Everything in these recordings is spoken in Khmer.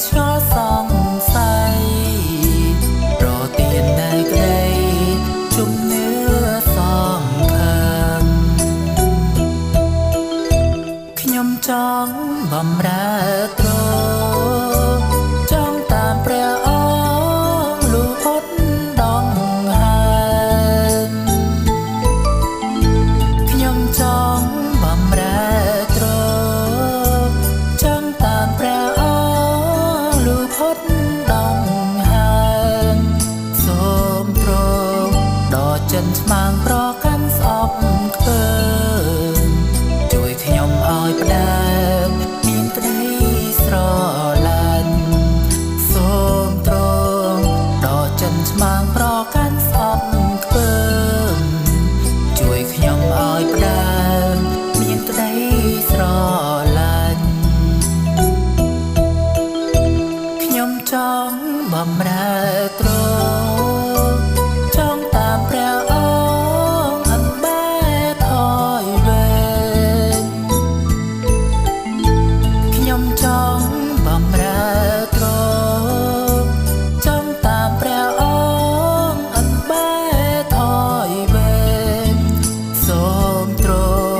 ឆ្ងល់សង្ស័យប្រទាននៅក្តីជំនឿសង្ឃឹមខ្ញុំចង់បំរើទ្រង់ចង់តាមព្រះអង្គលុះផុតដង្ហើមខ្ញុំចង់បំរើទ្រង់ចង់តាមព្រះអង្គលុះផុតដង្ហើមសូមទ្រង់ដ៏ចិនឆ្មាំងប្រកាន់ស្អប់ខ្ពើមជួយខ្ញុំឲ្យផ្ដើមមានក្តីស្រឡាញ់សូមទ្រង់ដ៏ចិនឆ្មាំងប្រកាន់ស្អប់ខ្ពើមជួយខ្ញុំឲ្យផ្ដើមមានក្តីស្រឡាញ់ខ្ញុំចង់បំរើទ្រង់ចង់តាមព្រះអង្គអត់បែរថយវែងខ្ញុំចង់បំរើទ្រង់ចង់តាមព្រះអង្គអត់បែរថយវែងសូមទ្រ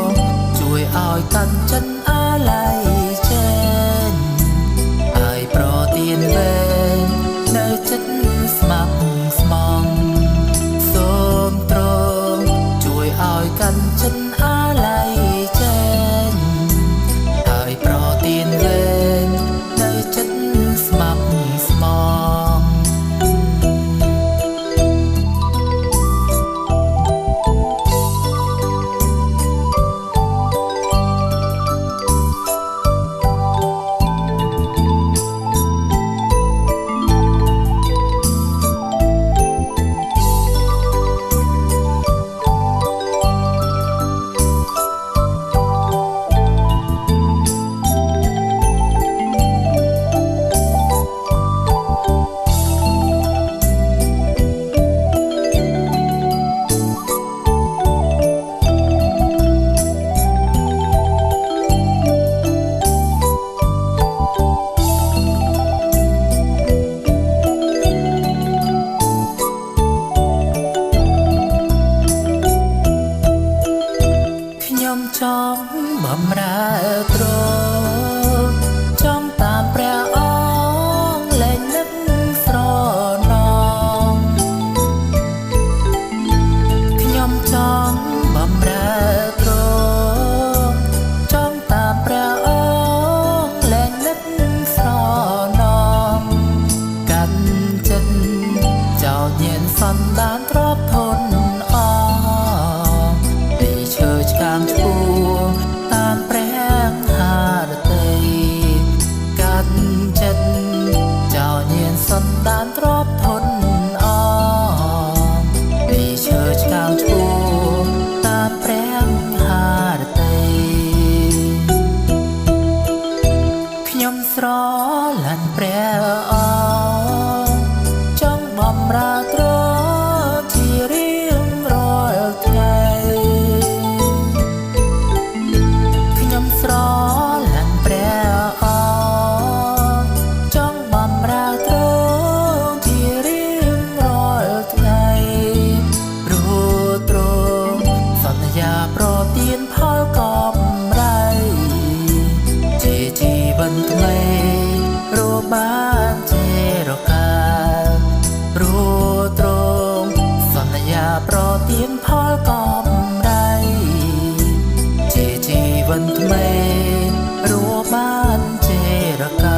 ង់ជួយឲ្យកាន់ចិនអាឡ័យចេញឲ្យប្រទានវែងនៅចិត្តស្មោះស្មងសូមទ្រង់ជួយឲ្យកាន់ចិនអាឡ័យចេញឲ្យប្រទានវែងនៅចិត្តស្មោះស្មងខ្ញុំចង់បំរើទ្រង់ចង់តាមព្រះអង្គលែងនឹកស្រណងខ្ញុំចង់បំរើទ្រង់ចង់តាមព្រះអង្គលែងនឹកស្រណងកាន់ចិត្តចោលញៀនសន្តានទ្រពធនអពីឈើឆ្កាងឈ្មោះតាមព្រះហារតីកាត់ចិត្តចោលញៀនសន្តានទ្រពធនអពីឈើឆ្កាងឈ្មោះតាមព្រះហារតីខ្ញុំស្រឡាញ់ព្រះអង្គចង់បំរើទ្រង់ជារៀងរាល់ថ្ងៃខ្ញុំស្រឡាញ់ព្រះអង្គចង់បំរើទ្រង់ជារៀងរាល់ថ្ងៃព្រោះទ្រង់សន្យាប្រទានផលកម្រៃជាជីវិតថ្មីរស់បានជារកាព្រោះទ្រង់សន្យាប្រទានផលកម្រៃជាជីវិតថ្មីរស់បានជារកា